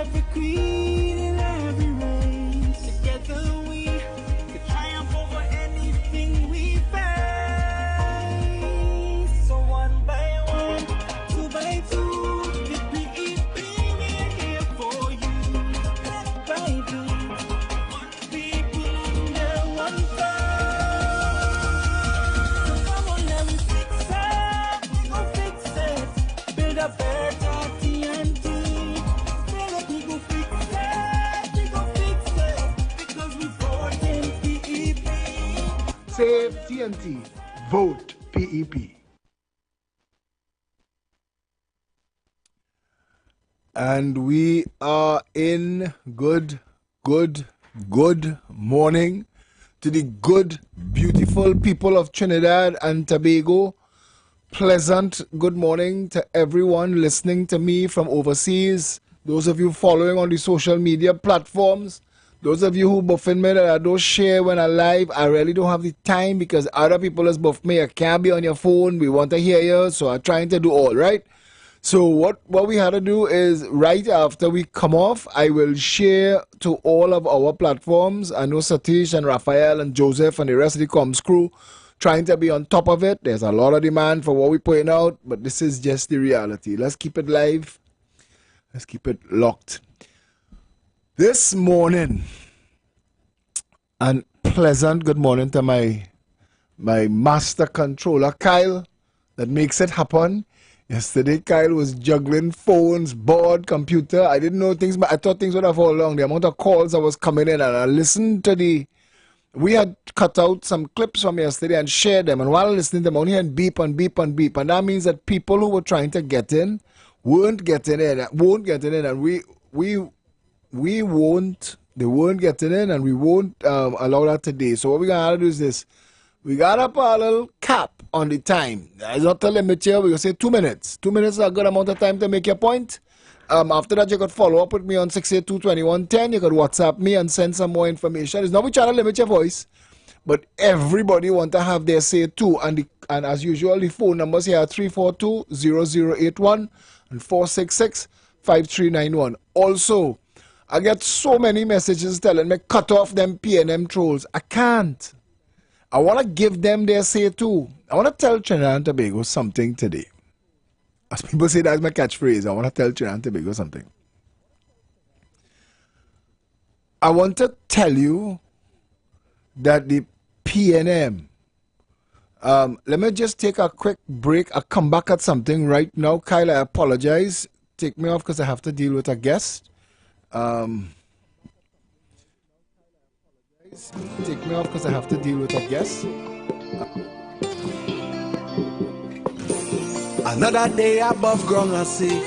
every queen in every race. Together we can triumph over anything we face. So one by one, two by two, the PEP, we're here for you. Let by do, one people under one flag. So come on, let me fix it, we gon' fix it. Build a better TNT. Let me go fix it, we gon' fix it. Because we fought in PEP. Save TNT. Vote PEP. And we are in good morning to the good, beautiful people of Trinidad and Tobago. Pleasant good morning to everyone listening to me from overseas. Those of you following on the social media platforms. Those of you who buffing me that I don't share when I live, I really don't have the time because other people is buff me. I can't be on your phone. We want to hear you, so I'm trying to do all, right? So what we had to do is right after we come off, I will share to all of our platforms. I know Satish and Raphael and Joseph and the rest of the comms crew trying to be on top of it. There's a lot of demand for what we're putting out, but this is just the reality. Let's keep it live. Let's keep it locked. This morning, and pleasant good morning to my master controller, Kyle, that makes it happen. Yesterday, Kyle was juggling phones, board, computer. I didn't know things, but I thought things would have all along. The amount of calls that was coming in, and I listened to we had cut out some clips from yesterday and shared them. And while listening to them, I only had beep and beep and beep. And that means that people who were trying to get in won't get in. And we won't, they weren't getting in, and we won't allow that today. So what we're going to do is this. We got up a little cap on the time. It's not a limit here. We're going to say 2 minutes. 2 minutes is a good amount of time to make your point. After that, you could follow up with me on 682-2110. You could WhatsApp me and send some more information. It's not we trying to limit your voice, but everybody want to have their say too. And as usual, the phone numbers here are 342-0081 and 466-5391. Also, I get so many messages telling me cut off them PNM trolls. I can't. I want to give them their say too. I want to tell Trinidad and Tobago something today. As people say, that's my catchphrase. I want to tell Trinidad and Tobago something. I want to tell you that the PNM, let me just take a quick break. I'll come back at something right now. Kyle, I apologize. Take me off because I have to deal with a guest. Take me off because I have to deal with a guest. Another day above ground, I see.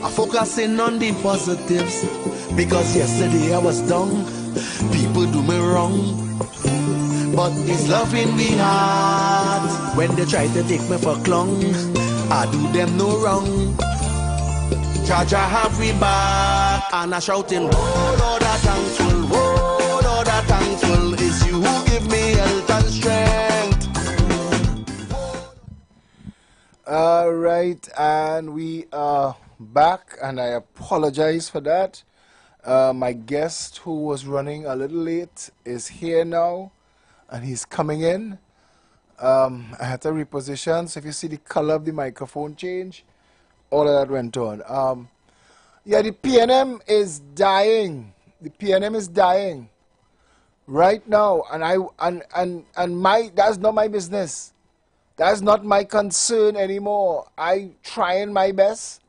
I focusing on the positives because yesterday I was down. People do me wrong, but it's love in me heart. When they try to take me for clown, I do them no wrong. Charge I have me back, and I shouting, oh Lord, I thankful, oh Lord, I thankful. It's you who give me health and strength. All right, and we are back, and I apologize for that. My guest, who was running a little late, is here now, and he's coming in. I had to reposition, so if you see the color of the microphone change, all of that went on. Yeah, the PNM is dying. The PNM is dying right now, and that's not my business. That's not my concern anymore. I trying my best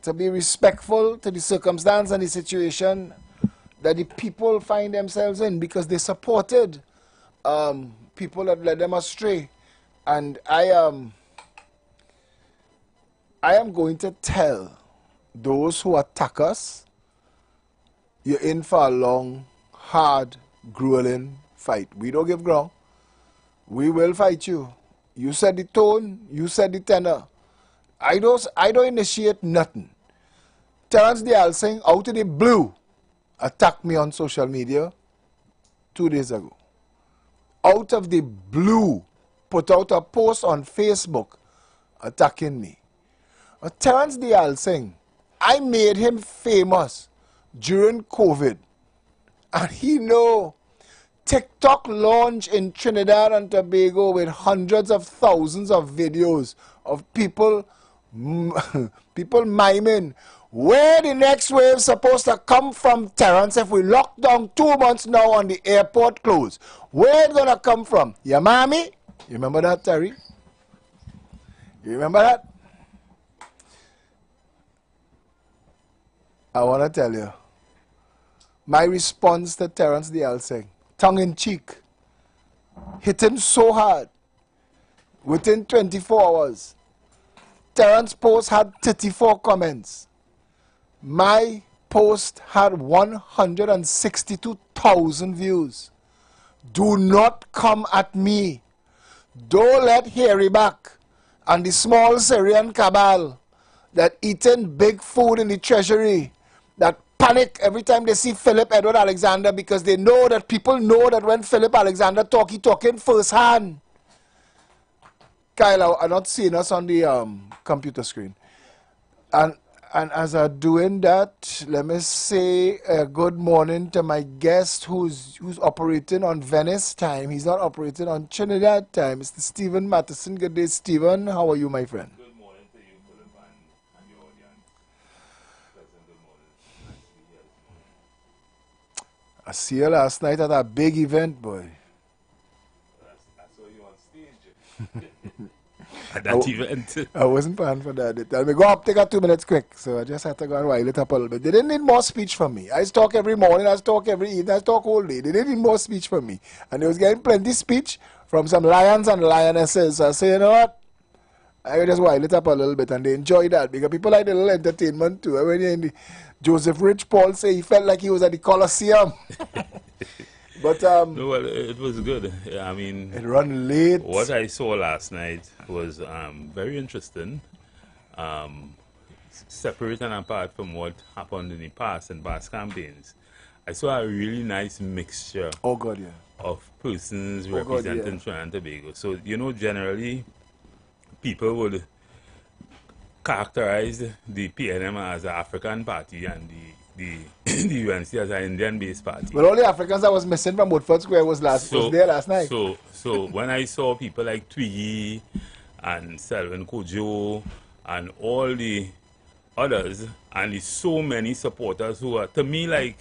to be respectful to the circumstance and the situation that the people find themselves in because they supported people that led them astray. And I am going to tell those who attack us, you're in for a long, hard, grueling fight. We don't give ground. We will fight you. You set the tone, you set the tenor. I don't initiate nothing. Terrence the Alsing, out of the blue, attacked me on social media 2 days ago. Out of the blue, put out a post on Facebook attacking me. Terrence the Alsing I made him famous during COVID. And he know TikTok launched in Trinidad and Tobago with hundreds of thousands of videos of people people miming where the next wave supposed to come from, Terence, if we lock down 2 months now on the airport closed. Where it gonna come from? Your mommy? You remember that, Terry? You remember that? I want to tell you, my response to Terence the Elsing, tongue in cheek, hit him so hard, within 24 hours, Terrence's post had 34 comments. My post had 162,000 views. Do not come at me. Don't let Harry back and the small Syrian cabal that eating big food in the treasury, that panic every time they see Philip Edward Alexander, because they know that people know that when Philip Alexander talk, he talking first hand. Kyle, I'm not seeing us on the computer screen. And as I'm doing that, let me say good morning to my guest who's operating on Venice time. He's not operating on Trinidad time. Mr. Stephen Matheson. Good day, Stephen. How are you, my friend? Good morning to you, Philip, and your audience. Pleasant good morning. Nice to be here this morning. I see you last night at a big event, boy. I saw you on stage. At that event. I wasn't planning for that. They tell me, go up, take a 2 minutes quick. So I just had to go and wild it up a little bit. They didn't need more speech from me. I talk every morning, I talk every evening, I talk all day. They didn't need more speech from me. And they was getting plenty speech from some lions and lionesses. So I say, you know what? I just wild it up a little bit, and they enjoy that because people like the little entertainment too. When you're in the Joseph Rich Paul say he felt like he was at the Colosseum. But no, well, it was good. I mean, it run late. What I saw last night was very interesting. Separate and apart from what happened in the past campaigns, I saw a really nice mixture. Oh God, yeah. Of persons representing Trinidad and Tobago. So you know, generally, people would characterize the PNM as an African party and the UNC as an Indian-based party. But all the Africans that was missing from Woodford Square was there last night. So when I saw people like Twiggy and Selvin Kojo and all the others, and the so many supporters who are, to me, like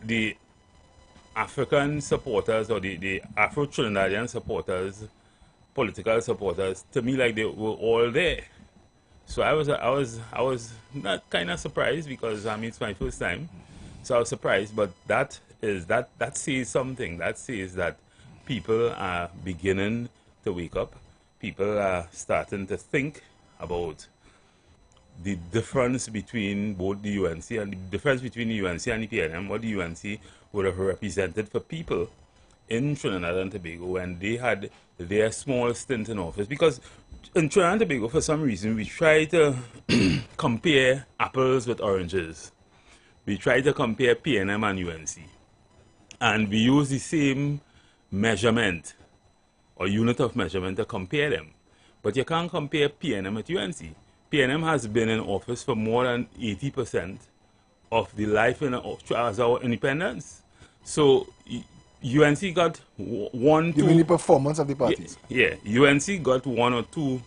the African supporters or the Afro-Trinidadian supporters, political supporters, to me, like they were all there. So I was not kind of surprised because I mean it's my first time, so I was surprised. But that says something. That says that people are beginning to wake up. People are starting to think about the difference between both the UNC and the difference between the UNC and the PNM. What the UNC would have represented for people in Trinidad and Tobago when they had their small stint in office, because in Trinidad and Tobago, for some reason, we try to compare apples with oranges. We try to compare PNM and UNC. And we use the same measurement or unit of measurement to compare them. But you can't compare PNM with UNC. PNM has been in office for more than 80% of the life as our independence. So UNC got one, two... You mean the performance of the parties? Yeah, UNC got 1 or 2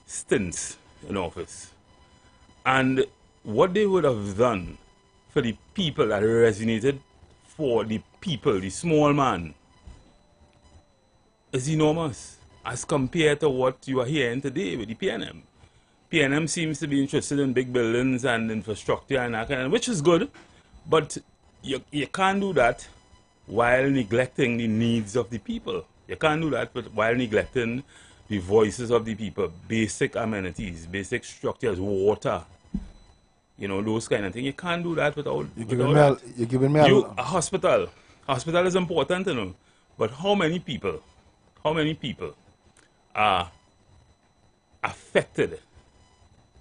stints in office. And what they would have done for the people that resonated for the people, the small man, is enormous as compared to what you are hearing today with the PNM. PNM seems to be interested in big buildings and infrastructure and that kind of, which is good, but you can't do that while neglecting the needs of the people. You can't do that while neglecting the voices of the people, basic amenities, basic structures, water, you know, those kind of things. You can't do that without... You're giving me a hospital. Hospital is important, you know, but how many people are affected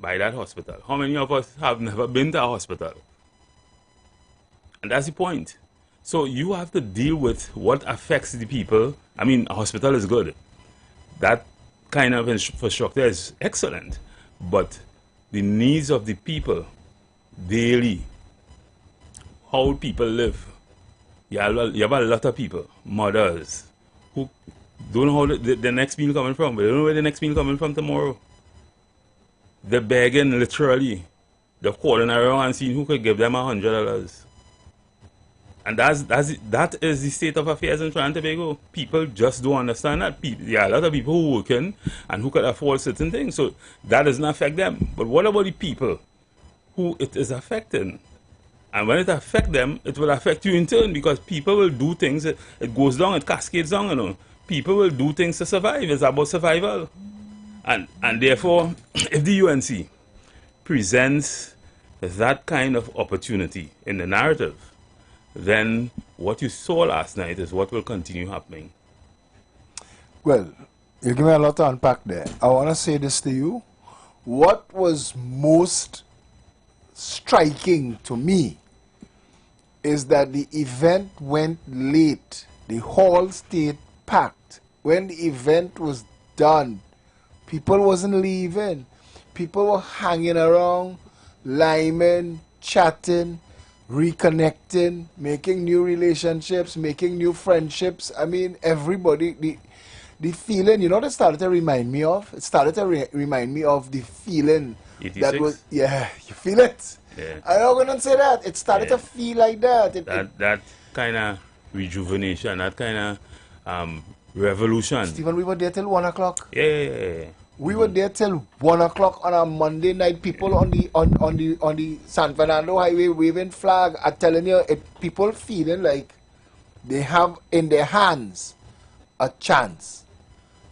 by that hospital? How many of us have never been to a hospital? And that's the point. So you have to deal with what affects the people. I mean, a hospital is good. That kind of infrastructure is excellent. But the needs of the people daily, how people live. You have a lot of people, mothers, who don't know how the next meal coming from, but they don't know where the next meal coming from tomorrow. They're begging, literally. They're calling around and seeing who could give them $100. And that is the state of affairs in Trinidad and Tobago. People just don't understand that. There are a lot of people who working and who could afford certain things, so that doesn't affect them. But what about the people who it is affecting? And when it affects them, it will affect you in turn, because people will do things, it goes down, it cascades down, you know. People will do things to survive. It's about survival. And therefore, if the UNC presents that kind of opportunity in the narrative, then what you saw last night is what will continue happening. Well, you give me a lot to unpack there. I want to say this to you. What was most striking to me is that the event went late. The hall stayed packed. When the event was done, people wasn't leaving. People were hanging around, liming, chatting, reconnecting, making new relationships, making new friendships. I mean, everybody, the feeling, you know what it started to remind me of? It started to remind me of the feeling 86? that was, yeah, you feel it? Yeah. I'm not going to say that. It started to feel like that. That kind of rejuvenation, that kind of revolution. Stephen, we were there till 1 o'clock. Yeah. We were there till 1 o'clock on a Monday night. People on the San Fernando Highway waving flag. I'm telling you, people feeling like they have in their hands a chance.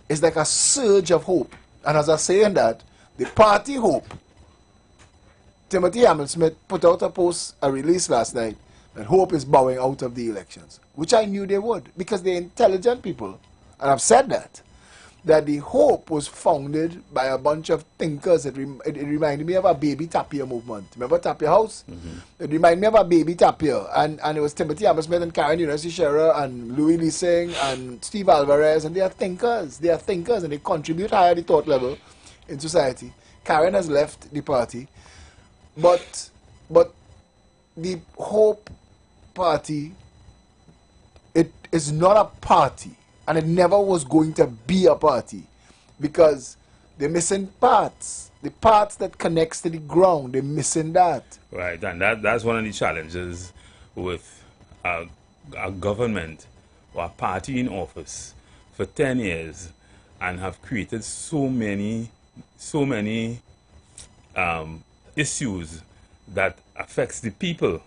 It's like a surge of hope. And as I say in that, the party hope. Timothy Hamilton put out a release last night that hope is bowing out of the elections, which I knew they would, because they're intelligent people, and I've said that the hope was founded by a bunch of thinkers. It reminded me of a baby Tapia movement. Remember Tapia House? Mm-hmm. It reminded me of a baby Tapia, and it was Timothy Hamilton and Karen Shearer and Louis Leasing and Steve Alvarez, and they are thinkers. They are thinkers, and they contribute higher the thought level in society. Karen has left the party. But the Hope Party, it is not a party, and it never was going to be a party, because they're missing parts. The parts that connects to the ground, they're missing that. Right, and that's one of the challenges with a government or a party in office for 10 years and have created so many issues that affects the people,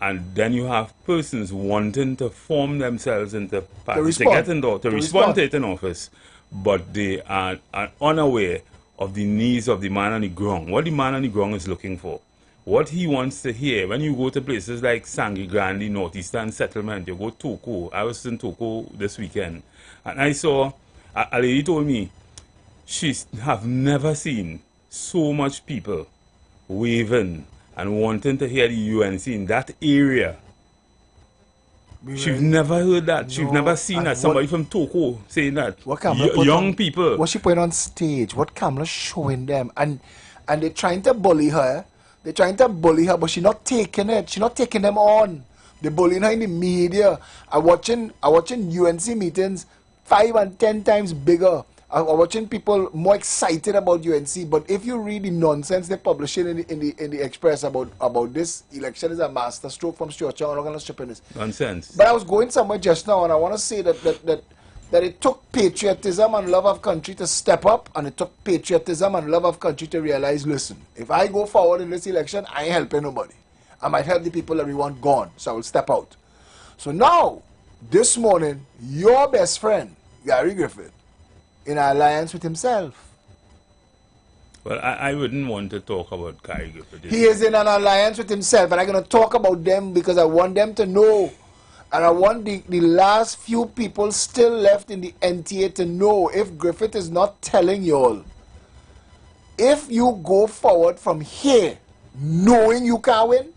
and then you have persons wanting to form themselves into parties to respond to it in office, but they are unaware of the needs of the man on the ground, what the man on the ground is looking for, what he wants to hear. When you go to places like Sangre Grande, Northeastern Settlement, you go Toko. I was in Toko this weekend, and I saw a lady told me she have never seen so much people waving and wanting to hear the UNC in that area. She've never heard that. She've never seen that. Somebody from Toko saying that. Young people. What she put on stage, what Kamala showing them, and they're trying to bully her. They're trying to bully her, but she's not taking it. She's not taking them on. They're bullying her in the media. I'm watching UNC meetings 5 and 10 times bigger. I'm watching people more excited about UNC, but if you read the nonsense they're publishing in the Express about this election is a masterstroke from Stuart Young, I'm not going to strip in this. Nonsense. But I was going somewhere just now, and I want to say that it took patriotism and love of country to step up, and it took patriotism and love of country to realize, listen, if I go forward in this election, I ain't helping nobody. I might help the people that we want gone, so I will step out. So now, this morning, your best friend, Gary Griffith, in alliance with himself. Well, I wouldn't want to talk about Gary Griffith. He is in an alliance with himself, and I'm going to talk about them because I want them to know, and I want the last few people still left in the NTA to know, if Griffith is not telling y'all, if you go forward from here, knowing you can win,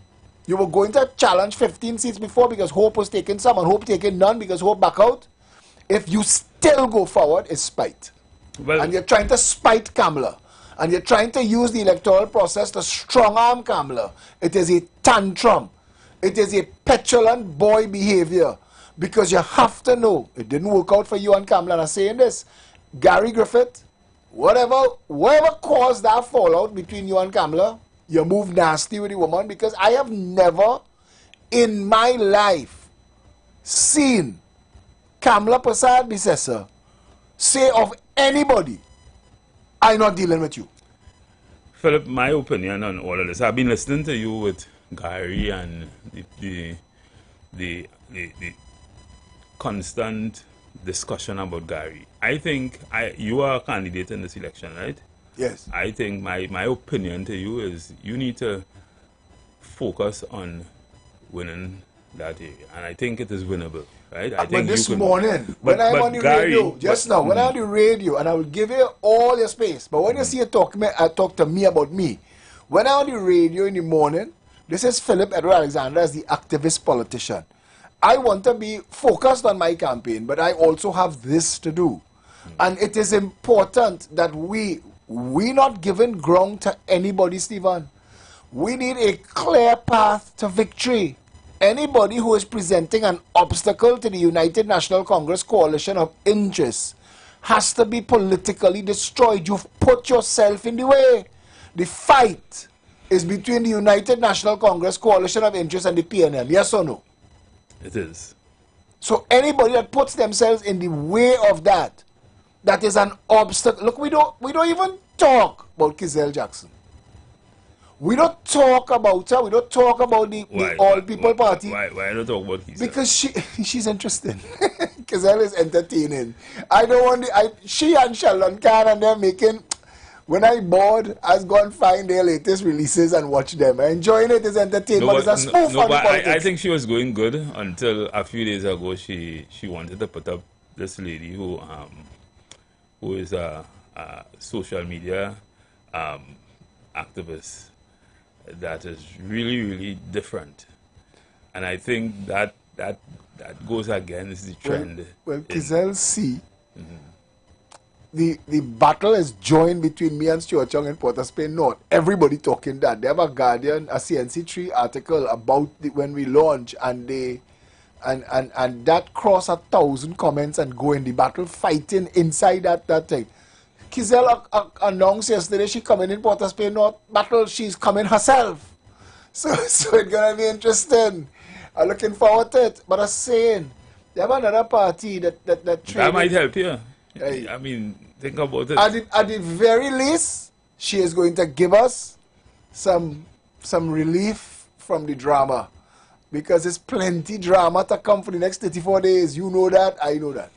you were going to challenge 15 seats before because Hope was taking some and Hope taking none because Hope back out. If you still go forward, it's spite. Well, and you're trying to spite Kamala. and you're trying to use the electoral process to strong-arm Kamala, it is a tantrum. It is a petulant boy behavior, because you have to know it didn't work out for you and Kamala. And I'm saying this, Gary Griffith, whatever caused that fallout between you and Kamala, you move nasty with the woman, because I have never in my life seen Kamala Prasad Bissessar say of anybody, I'm not dealing with you. Philip, my opinion on all of this, I've been listening to you with Gary and the constant discussion about Gary. I think you are a candidate in this election, right? Yes. I think my opinion to you is you need to focus on winning that area, and I think it is winnable, right? I think but this morning, when I'm on the radio, just now, when I'm on the radio, and I will give you all your space, but when you see you talk to me about me, when I'm on the radio in the morning, this is Philip Edward Alexander as the activist politician. I want to be focused on my campaign, but I also have this to do. And it is important that we not giving ground to anybody, Stephen. We need a clear path to victory. Anybody who is presenting an obstacle to the United National Congress coalition of interests has to be politically destroyed. You've put yourself in the way. The fight is between the United National Congress coalition of interests and the PNM. Yes or no? It is. So anybody that puts themselves in the way of that is an obstacle. Look, we don't even talk about Kizelle Jackson. We don't talk about her. We don't talk about the All People Party. Why don't talk about Kizelle? Because she's interesting. Kizelle is entertaining. I don't want she and Sheldon Khan, and they're making. When I bored, I go and find their latest releases and watch them. Enjoying it is entertainment. It's a spoof on politics. I think she was going good until a few days ago. She wanted to put up this lady who is a social media activist that is really, really different, and I think that goes against the trend. Well, Kizelle C. The battle is joined between me and Stuart Young in Port of Spain North. Everybody talking that. They have a Guardian, a CNC3 article about when we launch, and that cross 1,000 comments and go in the battle, fighting inside that thing. Kizelle announced yesterday she coming in Port of Spain North battle. She's coming herself. So it's gonna be interesting. I'm looking forward to it. But I'm saying, they have another party that might help you. I mean, think about it. At the very least, she is going to give us some relief from the drama, because there's plenty drama to come for the next 34 days. You know that, I know that.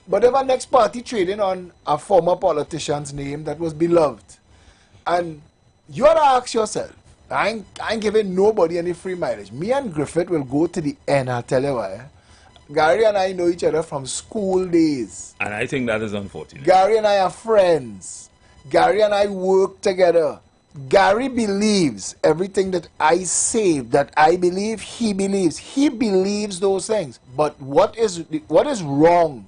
But if our next party trading on a former politician's name that was beloved, and you ought to ask yourself, I ain't giving nobody any free mileage. Me and Griffith will go to the end, I'll tell you why. Gary and I know each other from school days. And I think that is unfortunate. Gary and I are friends. Gary and I work together. Gary believes everything that I say, that I believe, he believes. He believes those things. But what is wrong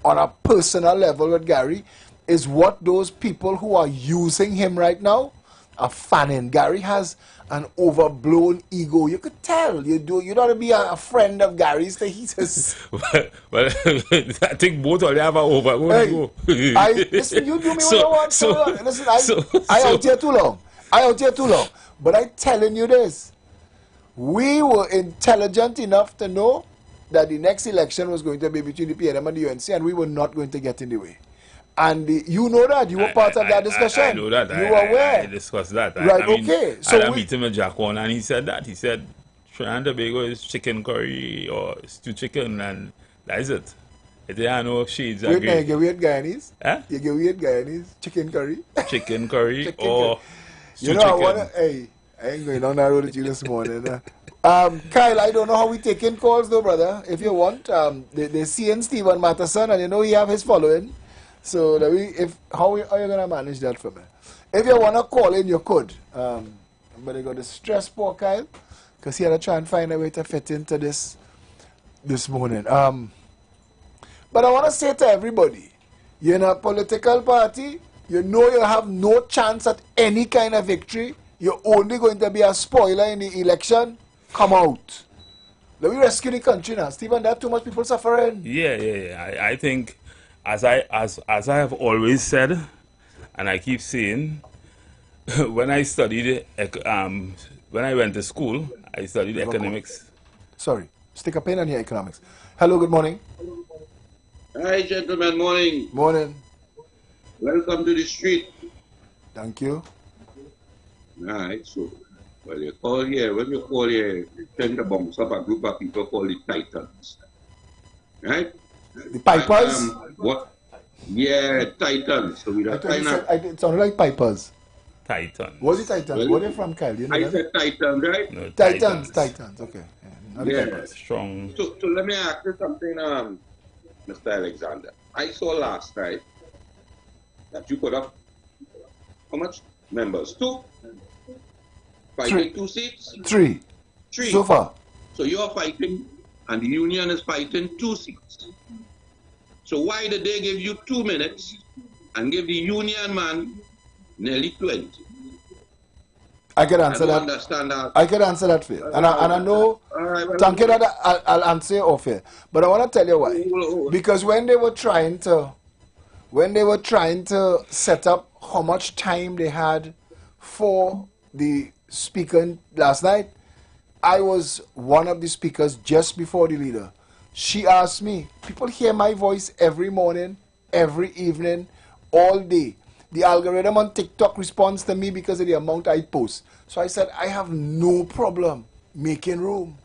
on a personal level with Gary is what those people who are using him right now are fanning. Gary has an overblown ego. You could tell. You don't be a friend of Gary's. He says, well, I think both of them have an overblown ego. Listen, you do me what you want. Listen, I out here too long. But I'm telling you this. We were intelligent enough to know that the next election was going to be between the PNM and the UNC, and we were not going to get in the way. And you know that. You were part of that discussion. I know that. You were aware. I discussed that. Right, okay. So I had a meeting with Jack Warner, and he said that. He said, Trinidad and Tobago is chicken curry or stew chicken, and that is it. There are no shades of grey. You get weird Guyanese? Huh? You get weird Guyanese? Chicken curry? Chicken curry Chicken or curry. stew chicken. Hey, I ain't going on that road with you this morning. Kyle, I don't know how we taking calls though, brother. If you want, they seeing Stephen Matterson, and you know he have his following. So that how are you gonna manage that for me? If you wanna call in, you could. But I got to stress poor Kyle, because he had to try and find a way to fit into this morning. But I wanna say to everybody, you're in a political party, you know you have no chance at any kind of victory, you're only going to be a spoiler in the election, come out. Let me rescue the country now. Stephen, there are too much people suffering. Yeah. I think, as I have always said, and I keep saying, when I studied, when I went to school, I studied economics. Sorry, stick a pen on your economics. Hello, good morning. Hi, gentlemen. Morning. Morning. Welcome to the street. Thank you. All right. So, well, you call here. When you call here, you tend to bounce up a group of people called the Titans. Right? The Pipers? What? Yeah, Titans. So we I are thought you kind said, it sounded like Pipers. Titans. What is Titans? Well, Where are they from, Kyle? Do you know I them? said Titans, right? No, Titans. Okay. Yeah, not the Yeah. Pipers. Strong. So let me ask you something, Mr. Alexander. I saw last night that you put up how much members? 2? Fighting 2 seats? 3. 3. So far. So you're fighting, and the union is fighting 2 seats. So why did they give you 2 minutes and give the union man nearly 20? I can answer I don't that. understand that. I can answer that for you. And I know, All right, well, thank you that I'll answer you off here. But I want to tell you why. Because when they were trying to set up how much time they had for the speaker last night, I was one of the speakers just before the leader. She asked me, people hear my voice every morning, every evening, all day. The algorithm on TikTok responds to me because of the amount I post. So I said, I have no problem making room.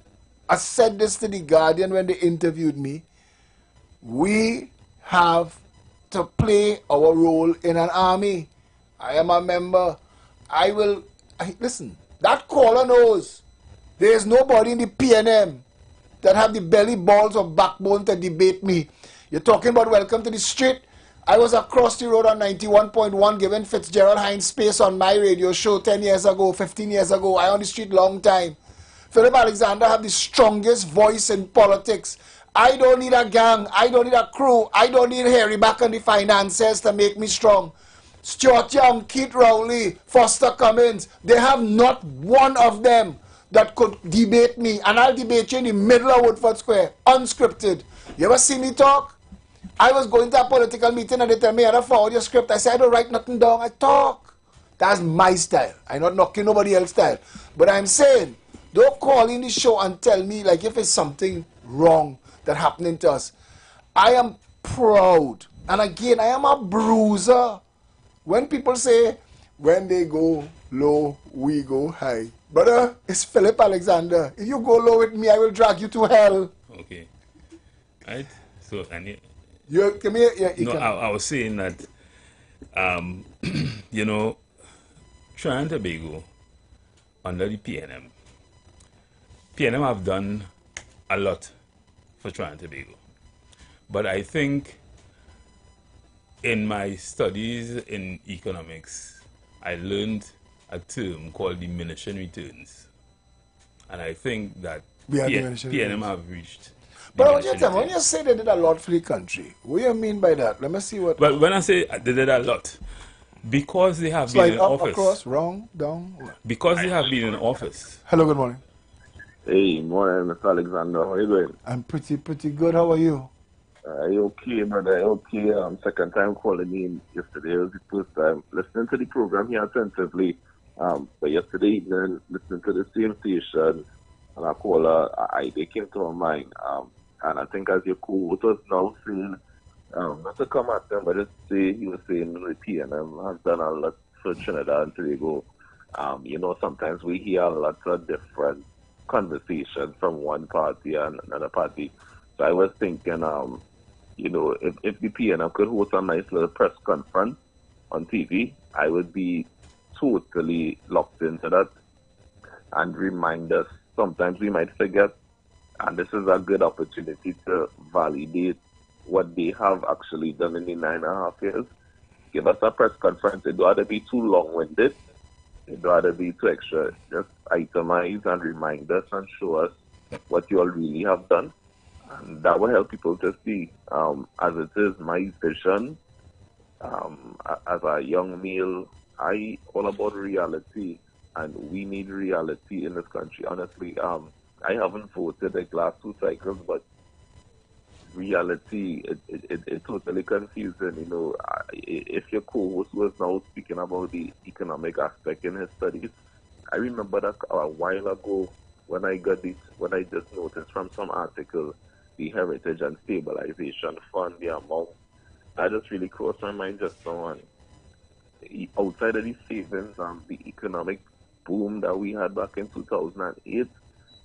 I said this to The Guardian when they interviewed me. We have to play our role in an army. I am a member. Listen, that caller knows there is nobody in the PNM that have the belly balls or backbone to debate me. You're talking about welcome to the street. I was across the road on 91.1 giving Fitzgerald Hines space on my radio show 10 years ago, 15 years ago. I on the street long time. Philip Alexander have the strongest voice in politics. I don't need a gang. I don't need a crew. I don't need Harry back on the finances to make me strong. Stuart Young, Keith Rowley, Foster Cummins, they have not one of them that could debate me. And I'll debate you in the middle of Woodford Square, unscripted. You ever see me talk? I was going to a political meeting and they tell me I don't forward your script. I said I don't write nothing down, I talk. That's my style. I'm not knocking nobody else's style. But I'm saying, don't call in the show and tell me like if it's something wrong that happening to us. I am proud. And again, I am a bruiser. When people say, when they go low, we go high. Brother, it's Philip Alexander. If you go low with me, I will drag you to hell. Okay. Right? So, and I was saying that, you know, Trinidad and Tobago, under the PNM have done a lot for Trinidad and Tobago. But I think in my studies in economics, I learned a term called diminishing returns. And I think that PNM have reached. But when you say they did a lot for the country, what do you mean by that? Let me see what. But when I say they did a lot, because they have been in up, office. Across, wrong, down. What? Because they have been in office. Hello, good morning. Hey, morning, Mr. Alexander. How are you doing? I'm pretty good. How are you? You okay, brother? Okay. Second time calling in yesterday. It was the first time listening to the program here attentively. But yesterday evening, listening to the same station, and a caller, they came to my mind. And I think as your co-host was now saying, not to come at them, but just say he was saying the PNM has done a lot for Trinidad and Tobago. You know, sometimes we hear a lot of different conversations from one party and another party. So I was thinking, you know, if the PNM could host a nice little press conference on TV, I would be totally locked into that and remind us. Sometimes we might forget, and this is a good opportunity to validate what they have actually done in the 9.5 years. Give us a press conference. It don't have to be too long-winded. It don't have to be too extra. Just itemize and remind us and show us what you all really have done. And that will help people to see, as it is my vision, as a young male, I all about reality, and we need reality in this country. Honestly, I haven't voted the last 2 cycles, but reality, it totally confusing. You know, if your co-host was now speaking about the economic aspect in his studies, I remember that a while ago when I just noticed from some article, the Heritage and Stabilization Fund, the amount that just really crossed my mind just now. And outside of the savings and the economic boom that we had back in 2008,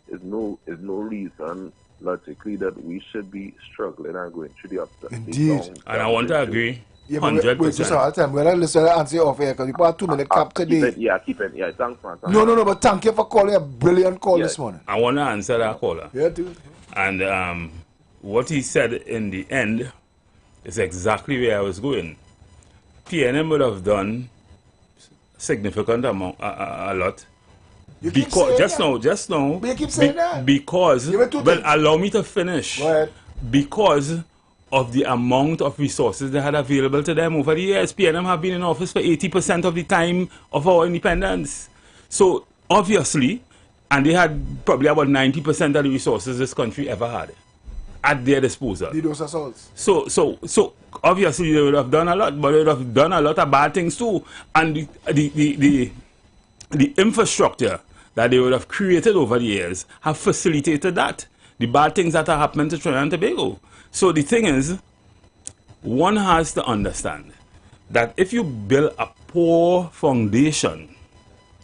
is no reason logically that we should be struggling and going through the ups and Indeed. downs. And I want to agree. Yeah, but wait just a time. We're not listening to answer you off here because people have 2 minute cap today. Keep it. Yeah, thanks, man. No, but thank you for calling a brilliant call this morning. I want to answer that caller. Yeah, dude. And what he said in the end is exactly where I was going. PNM would have done significant amount, a lot. You keep Because saying just now. But you keep saying that. Because, You were too well, thick. allow me to finish. Go ahead. Because of the amount of resources they had available to them over the years. PNM have been in office for 80% of the time of our independence. So, obviously, and they had probably about 90% of the resources this country ever had at their disposal. Did those assaults? So obviously they would have done a lot, but they would have done a lot of bad things too. And the infrastructure that they would have created over the years have facilitated that. The bad things that are happening to Trinidad and Tobago. So the thing is, one has to understand that if you build a poor foundation,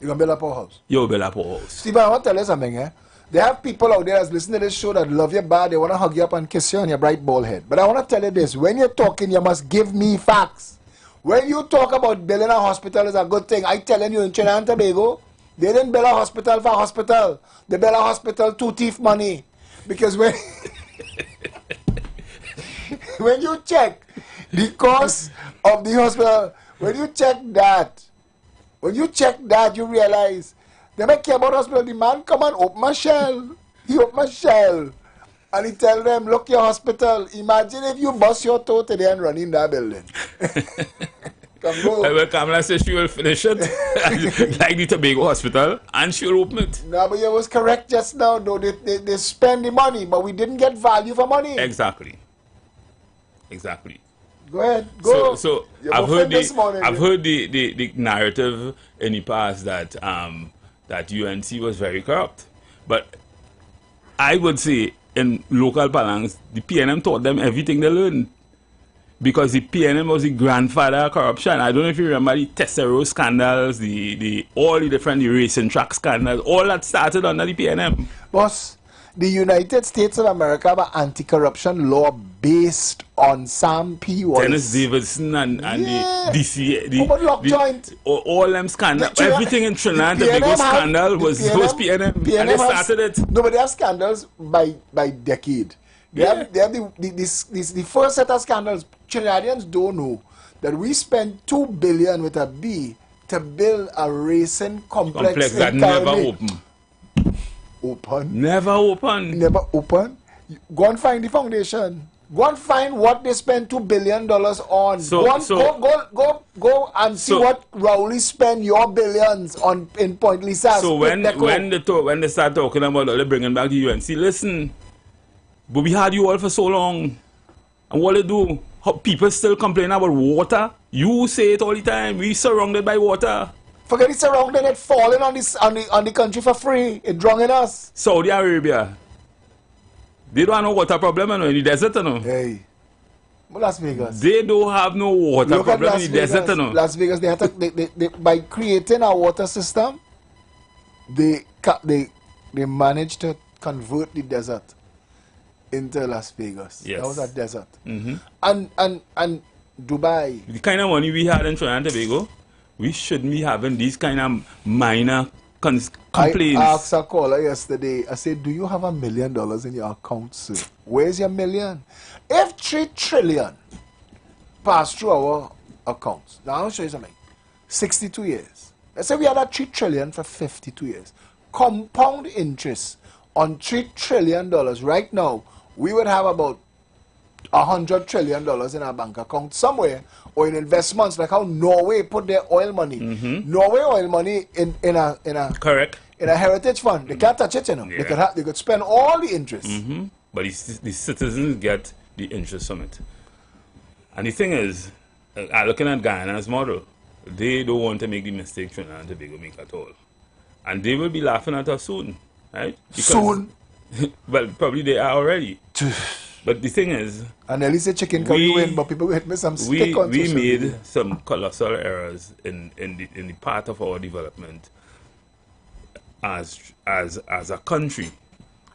You can build a powerhouse. you'll build a poor house. Steve, I want to tell you something, eh? There have people out there that's listening to this show that love you bad. They want to hug you up and kiss you on your bright bald head. But I want to tell you this. When you're talking, you must give me facts. When you talk about building a hospital is a good thing, I telling you in Trinidad and Tobago, they didn't build a hospital for a hospital. They built a hospital to thief money. Because when when you check the cost of the hospital, when you check that, you realize they make care about hospital. The man come and open my shell. He open my shell. And he tell them, look, your hospital. Imagine if you bust your toe today and run in that building. Come go. Well, Kamala says she will finish it like the Tobago Hospital and she'll open it. No, but you was correct just now, though. They spend the money, but we didn't get value for money. Exactly. Go ahead. Go. So You're I've heard this morning, I've heard the narrative in the past that that UNC was very corrupt. But I would say in local parlance, the PNM taught them everything they learned. Because the PNM was the grandfather of corruption. I don't know if you remember the Tessero scandals, all the different racing track scandals, all that started under the PNM. Boss, the United States of America have an anti-corruption law based on Sam P. Wallace. Dennis Davidson and Yeah. the DC, How about lock joint? all them scandals, The Trinidad- everything in Trinidad, the PNM biggest have- scandal the was PNM, and they has- started it. No, but they have scandals by decade. They have the first set of scandals. Trinidadians don't know that we spent $2 billion with a B to build a racing complex in that never Calais. opened. Open. Never opened. Never open. Go and find the foundation. Go and find what they spent $2 billion on. Go and see what Rowley spent your billions on in Point Lisa. So when they start talking about bringing back the UNC, listen, but we had you all for so long, and what they do? How people still complain about water. You say it all the time. We surrounded by water. Forget it surrounded, it falling on the country for free. It drowning us. Saudi Arabia, they don't have no water problem in the desert, you know. Hey, Las Vegas. They don't have no water Look at problem Las in the desert, you Vegas. know. Las Vegas, they had to, by creating a water system, they managed to convert the desert into Las Vegas. Yes. That was a desert. Mm-hmm. And Dubai. The kind of money we had in Trinidad and Tobago, we shouldn't be having these kind of minor complaints. I asked a caller yesterday, I said, do you have $1 million in your account, sir? Where's your million? If 3 trillion passed through our accounts, now I'll show you something. 62 years. Let's say we had that 3 trillion for 52 years. Compound interest on $3 trillion right now, we would have about $100 trillion in our bank account somewhere, or in investments like how Norway put their oil money. Norway oil money in a Correct. in a heritage fund. They can't touch it, you know. Yeah. They could spend all the interest. But the citizens get the interest from it. And the thing is, looking at Guyana's model, they don't want to make the mistake Trinidad and Tobago make at all. And they will be laughing at us soon, right? Because, Soon. well, probably they are already. But the thing is, And at least the chicken curry win, but people hit me some stick on we social made media. some colossal errors in the part of our development as a country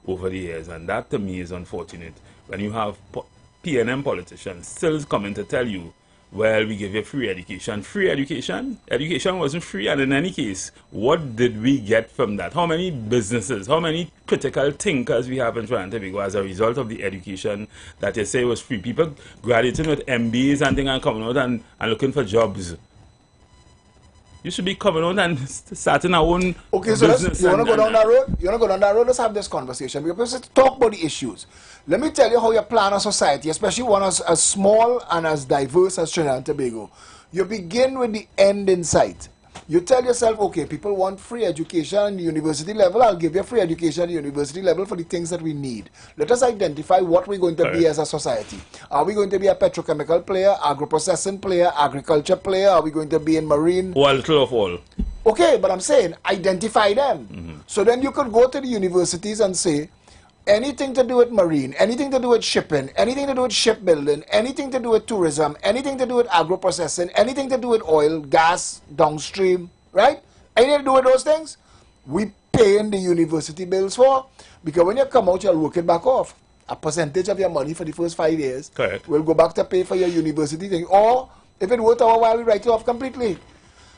over the years, and that to me is unfortunate. When you have PNM politicians still coming to tell you, well, we give you free education. Free education? Education wasn't free, and in any case, what did we get from that? How many businesses, how many critical thinkers we have in Trinidad and Tobago as a result of the education that they say was free? People graduating with MBAs and things and coming out and looking for jobs. You should be coming out and starting our own Okay, so business. you want to go down that road? You want to go down that road? Let's have this conversation. Because let's talk about the issues. Let me tell you how you plan a society, especially one as small and as diverse as Trinidad and Tobago. You begin with the end in sight. You tell yourself, okay, people want free education at the university level. I'll give you free education at the university level for the things that we need. Let us identify what we're going to be as a society. Are we going to be a petrochemical player, agro-processing player, agriculture player? Are we going to be in marine? Or a little of all. Okay, but I'm saying identify them. So then you could go to the universities and say, anything to do with marine, anything to do with shipping, anything to do with shipbuilding, anything to do with tourism, anything to do with agro-processing, anything to do with oil, gas, downstream, right? Anything to do with those things, we paying the university bills for, because when you come out, you'll work it back off. A percentage of your money for the first 5 years will go back to pay for your university thing. Or, if it worth our while, we write it off completely.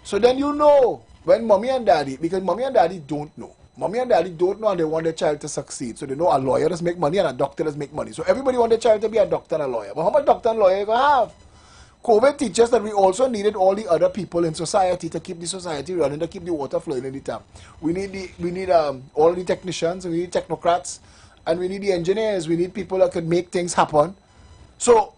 So then you know, when mommy and daddy, because mommy and daddy don't know. Mommy and daddy don't know, and they want their child to succeed. So they know a lawyer does make money and a doctor does make money. So everybody want their child to be a doctor and a lawyer. But how much doctor and lawyer you going to have? COVID teaches that we also needed all the other people in society to keep the society running, to keep the water flowing in the tap. We need all the technicians, we need technocrats, and we need the engineers. We need people that could make things happen. So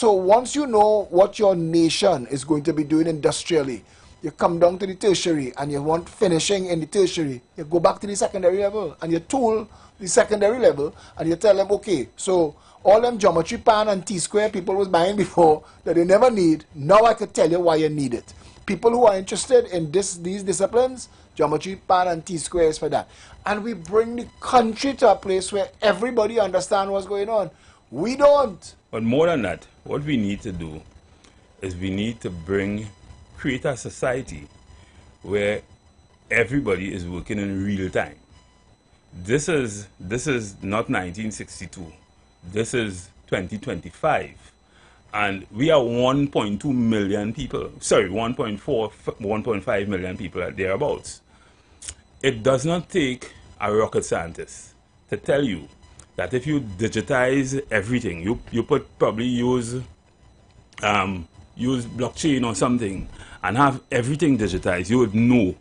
once you know what your nation is going to be doing industrially, you come down to the tertiary and you want finishing in the tertiary, you go back to the secondary level and you tool the secondary level and you tell them, okay, so all them geometry pan and T-square people was buying before that they never need, now I could tell you why you need it. People who are interested in these disciplines, geometry pan and T-square is for that. And we bring the country to a place where everybody understands what's going on. We don't. But more than that, what we need to do is we need to create a society where everybody is working in real time. This is not 1962. This is 2025. And we are 1.2 million people. Sorry, 1.5 million people at thereabouts. It does not take a rocket scientist to tell you that if you digitize everything, you probably use blockchain or something and have everything digitized, you would know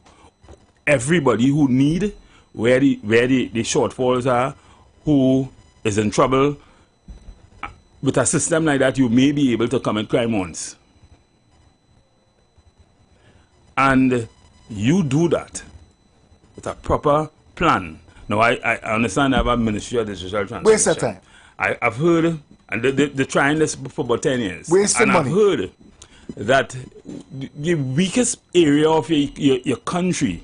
everybody who need, where the shortfalls are, who is in trouble. With a system like that, you may be able to commit crime once. And you do that with a proper plan. Now, I understand I have a Ministry of Digital Transformation. Waste of time. I've heard, and they're trying this for about 10 years. Wasting money. I've heard that the weakest area of your country,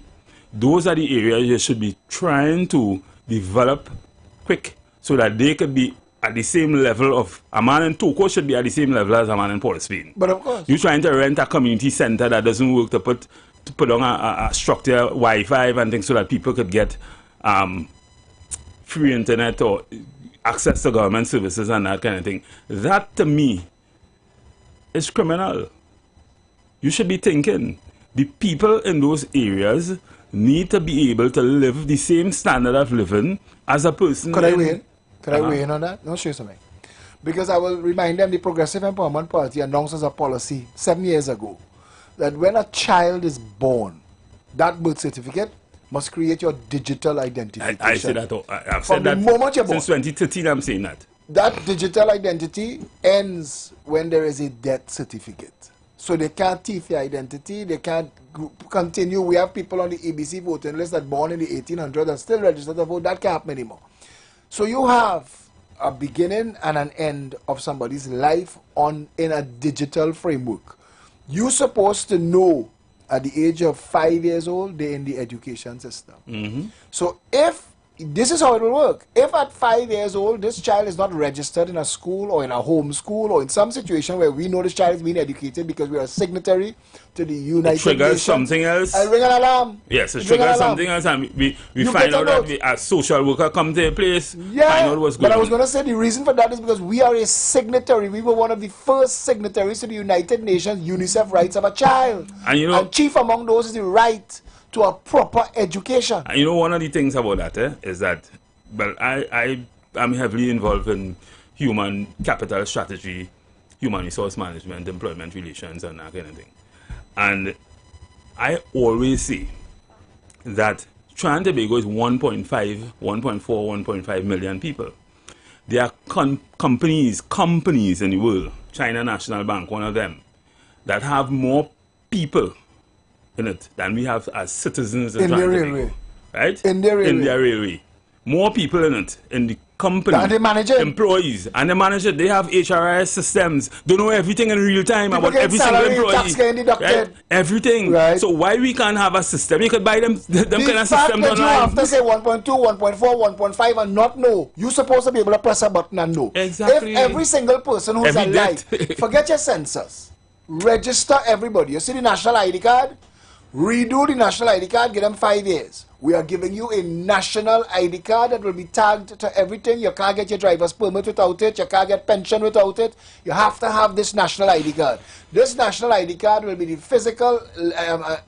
those are the areas you should be trying to develop quick so that they could be at the same level of a man in Toko should be at the same level as a man in Port of Spain. But of course. You're trying to rent a community center that doesn't work to put on a structure, Wi-Fi and things so that people could get free internet or access to government services and that kind of thing. That to me is criminal. You should be thinking the people in those areas need to be able to live the same standard of living as a person. Could I weigh in? Could I weigh in on that? No, show you something. Because I will remind them the Progressive Empowerment Party announced as a policy 7 years ago that when a child is born, that birth certificate must create your digital identification. I say that. I've From said the that moment you're born. since 2013. I'm saying that. that digital identity ends when there is a death certificate. So they can't thief your identity, they can't continue. We have people on the ABC voting list that born in the 1800s and still registered to vote. That can't happen anymore. So you have a beginning and an end of somebody's life in a digital framework. You're supposed to know at the age of 5 years old, they're in the education system. So if this is how it will work. If at 5 years old, this child is not registered in a school or in a home school or in some situation where we know this child is being educated because we are a signatory to the United Nations. It triggers something else. I ring an alarm. Yes, it triggers something else, and we find out that a social worker come to a place, yeah, find out what's going on. But I was going to say the reason for that is because we are a signatory. We were one of the first signatories to the United Nations UNICEF rights of a child. And chief among those is the right to a proper education. And you know, one of the things about that is that, well, I am heavily involved in human capital strategy, human resource management, employment relations, and that kind of thing. And I always say that Trinidad and Tobago is 1.5, 1.4, 1.5 million people. There are companies in the world, China National Bank, one of them, that have more people in it than we have as citizens in their railway. Right? In their railway. More people in it, in the company, and the manager, employees, and the manager, they have HRIS systems. They know everything in real time people about every single employee. Tax getting deducted. Right? Everything. Right. So why we can't have a system? You could buy them kind of systems online. You have to say 1.2, 1.4, 1.5 and not know. You're supposed to be able to press a button and know. Exactly. If every single person who's alive, forget your census, register everybody. You see the national ID card? Redo the national ID card, give them 5 years. We are giving you a national ID card that will be tagged to everything. You can't get your driver's permit without it. You can't get pension without it. You have to have this national ID card. This national ID card will be the physical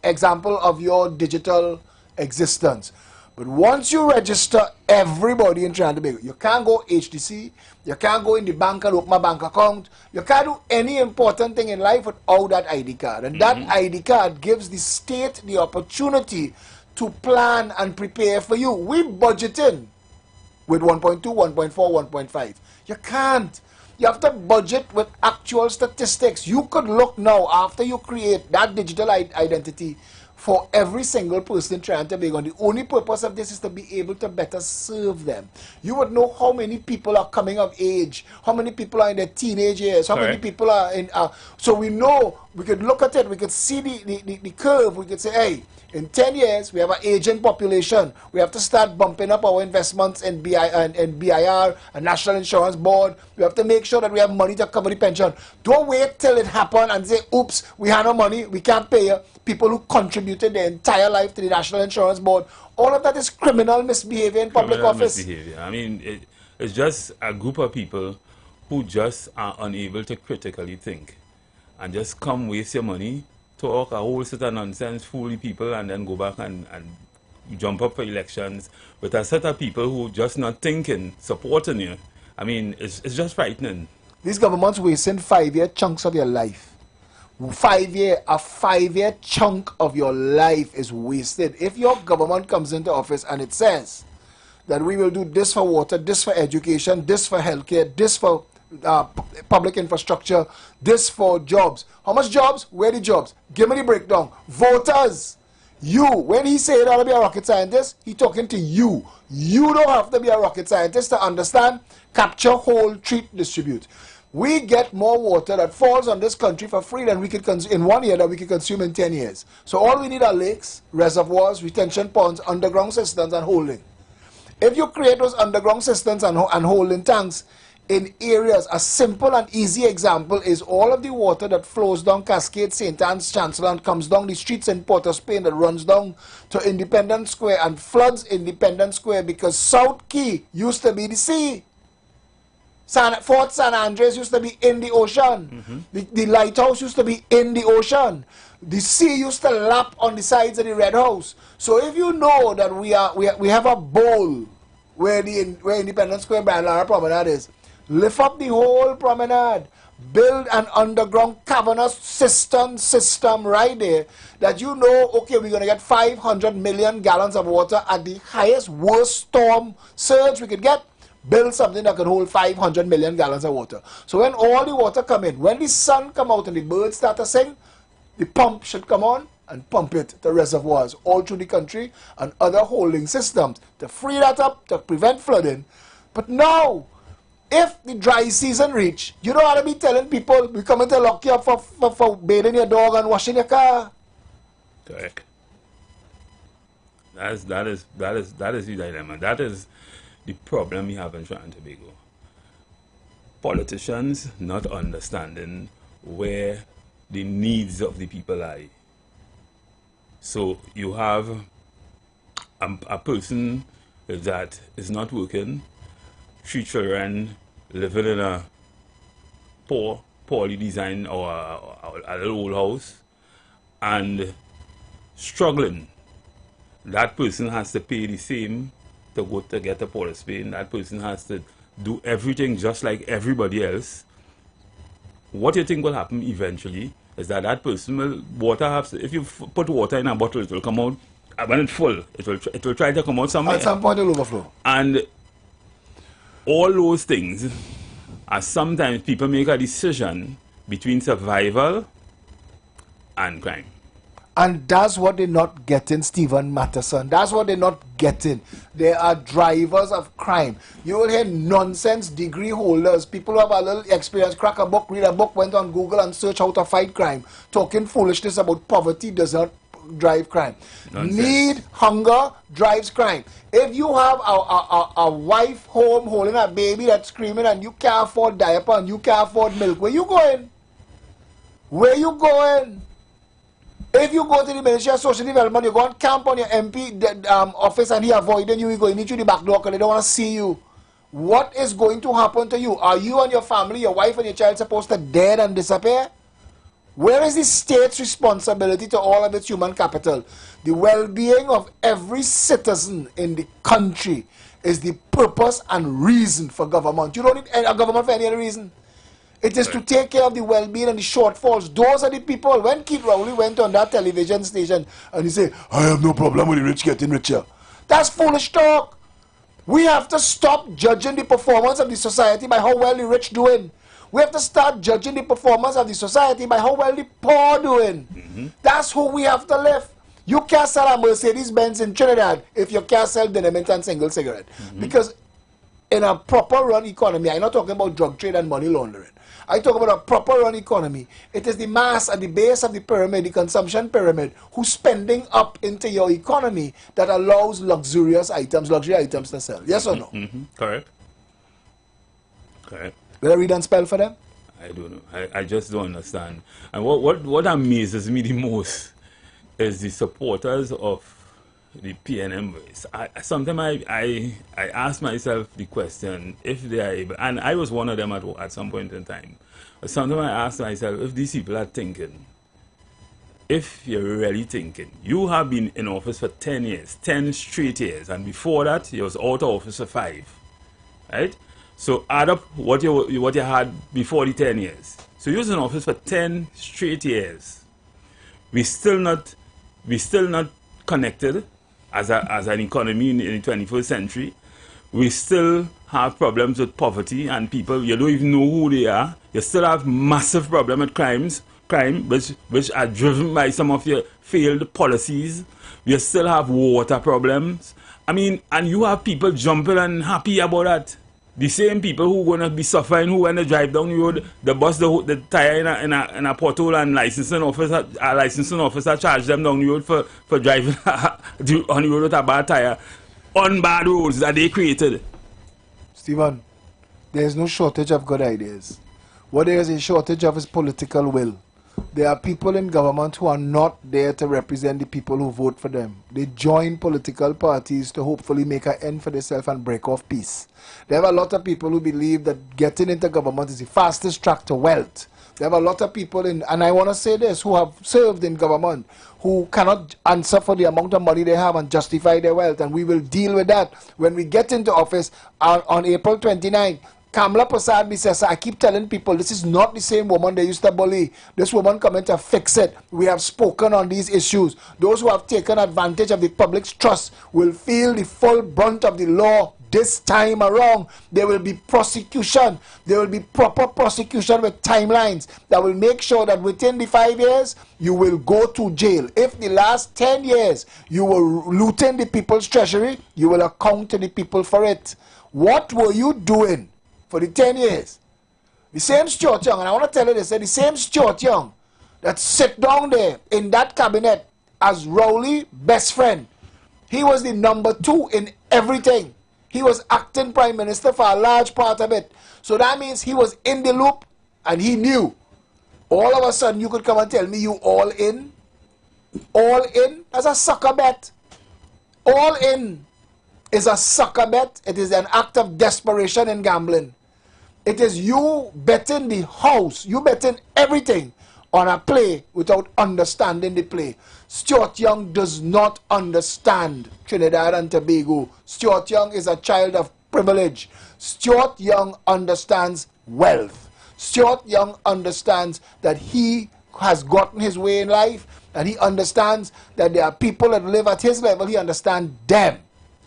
example of your digital existence. But once you register everybody in Trinidad and Tobago, you can't go HTC, you can't go in the bank and open a bank account, you can't do any important thing in life without that ID card. And that ID card gives the state the opportunity to plan and prepare for you. We budgeting with 1.2, 1.4, 1.5. You can't. You have to budget with actual statistics. You could look now after you create that digital identity for every single person trying to be on. The only purpose of this is to be able to better serve them. You would know how many people are coming of age, how many people are in their teenage years, how many people are in... so we know, we could look at it, we could see the curve, we could say, hey, in 10 years, we have an aging population. We have to start bumping up our investments in BIR, a National Insurance Board. We have to make sure that we have money to cover the pension. Don't wait till it happens and say, oops, we have no money, we can't pay you. People who contributed their entire life to the National Insurance Board. All of that is criminal misbehavior in public office. Misbehavior. I mean, it's just a group of people who just are unable to critically think and just come waste your money, talk a whole set of nonsense, fool the people, and then go back and jump up for elections with a set of people who just not thinking, supporting you. I mean, it's just frightening. These governments wasting 5-year chunks of your life. A 5-year chunk of your life is wasted. If your government comes into office and it says that we will do this for water, this for education, this for healthcare, this for public infrastructure, this for jobs. How much jobs? Where the jobs? Give me the breakdown. Voters. You. When he said I'll be a rocket scientist, he talking to you. You don't have to be a rocket scientist to understand capture, hold, treat, distribute. We get more water that falls on this country for free than we could consume in 1 year that we could consume in 10 years. So all we need are lakes, reservoirs, retention ponds, underground systems, and holding. If you create those underground systems and holding tanks in areas, a simple and easy example is all of the water that flows down Cascade, St. Anne's, Chancellor, and comes down the streets in Port of Spain that runs down to Independence Square and floods Independence Square because South Key used to be the sea. Fort San Andres used to be in the ocean. The lighthouse used to be in the ocean. The sea used to lap on the sides of the Red House. So if you know that we have a bowl where Independence Square Brian Lara Promenade is, lift up the whole promenade, build an underground cavernous system right there that you know, okay, we're going to get 500 million gallons of water at the highest, worst storm surge we could get. build something that can hold 500 million gallons of water. So when all the water come in, when the sun come out and the birds start to sing, the pump should come on and pump it to reservoirs all through the country and other holding systems to free that up, to prevent flooding. But now, if the dry season reach, you don't want to be telling people, we're coming to lock you up for bathing your dog and washing your car. Correct. That is the dilemma. That is the problem we have in Trinidad and Tobago. Politicians not understanding where the needs of the people lie. So you have a person that is not working, 3 children living in a poorly designed or a little old house and struggling. That person has to pay the same to go to get a police pay, and that person has to do everything just like everybody else. What you think will happen eventually is that person will, if you put water in a bottle, it will come out, when it's full, it will try to come out somewhere. At some point it will overflow. And all those things are sometimes people make a decision between survival and crime. And that's what they're not getting, Stephen Matteson. That's what they're not getting. They are drivers of crime. You will hear nonsense degree holders, people who have a little experience, crack a book, read a book, went on Google and search how to fight crime, talking foolishness about poverty does not drive crime. Nonsense. Need, hunger drives crime. If you have a wife home holding a baby that's screaming and you can't afford diaper and you can't afford milk, where you going? Where you going? If you go to the Ministry of Social Development, you go and camp on your MP office and he avoiding you, he going into the back door because they don't want to see you. What is going to happen to you? Are you and your family, your wife and your child supposed to dead and disappear? Where is the state's responsibility to all of its human capital? The well-being of every citizen in the country is the purpose and reason for government. You don't need a government for any other reason. It is to take care of the well-being and the shortfalls. Those are the people. When Keith Rowley went on that television station and he said, I have no problem with the rich getting richer. That's foolish talk. We have to stop judging the performance of the society by how well the rich doing. We have to start judging the performance of the society by how well the poor doing. That's who we have to live. You can't sell a Mercedes-Benz in Trinidad if you can't sell dynamite and single cigarette. Because in a proper run economy, I'm not talking about drug trade and money laundering. I talk about a proper run economy. It is the mass at the base of the pyramid, the consumption pyramid, who's spending up into your economy that allows luxury items to sell. Yes or no? Correct. Correct. Will I read and spell for them? I don't know. I just don't understand. And what amazes me the most is the supporters of the PNM voice. Sometimes I ask myself the question if they are able, and I was one of them at some point in time. But sometimes I ask myself if these people are thinking, if you're really thinking, you have been in office for 10 years, 10 straight years, and before that you was out of office for 5, right? So add up what you had before the 10 years. So you was in office for 10 straight years. We still not connected as an economy in the 21st century. We still have problems with poverty and people, you don't even know who they are. You still have massive problem with crime which are driven by some of your failed policies. You still have water problems. I mean, and you have people jumping and happy about that. The same people who going to be suffering, who when they drive down the road, they bust the tire in a pothole, and licensing officer charge them down the road for driving on the road with a bad tire on bad roads that they created. Stephen, there is no shortage of good ideas. What there is a shortage of is political will. There are people in government who are not there to represent the people who vote for them. They join political parties to hopefully make an end for themselves and break off peace. There are a lot of people who believe that getting into government is the fastest track to wealth. There are a lot of people and I want to say this, who have served in government, who cannot answer for the amount of money they have and justify their wealth. And we will deal with that when we get into office on April 29th. Kamla Prasad says, I keep telling people this is not the same woman they used to bully. This woman coming to fix it. We have spoken on these issues. Those who have taken advantage of the public's trust will feel the full brunt of the law this time around, there will be prosecution. There will be proper prosecution with timelines that will make sure that within the 5 years, you will go to jail. If the last 10 years you were looting the people's treasury, you will account to the people for it. What were you doing for the 10 years? The same Stuart Young, and I want to tell you this, the same Stuart Young that sit down there in that cabinet as Rowley's best friend, he was the number 2 in everything. He was acting prime minister for a large part of it. So that means he was in the loop and he knew. All of a sudden you could come and tell me you all in? All in? That's a sucker bet. All in is a sucker bet. It is an act of desperation in gambling. It is you betting the house, you betting everything on a play without understanding the play. Stuart Young does not understand Trinidad and Tobago. Stuart Young is a child of privilege. Stuart Young understands wealth. Stuart Young understands that he has gotten his way in life, and he understands that there are people that live at his level. He understands them,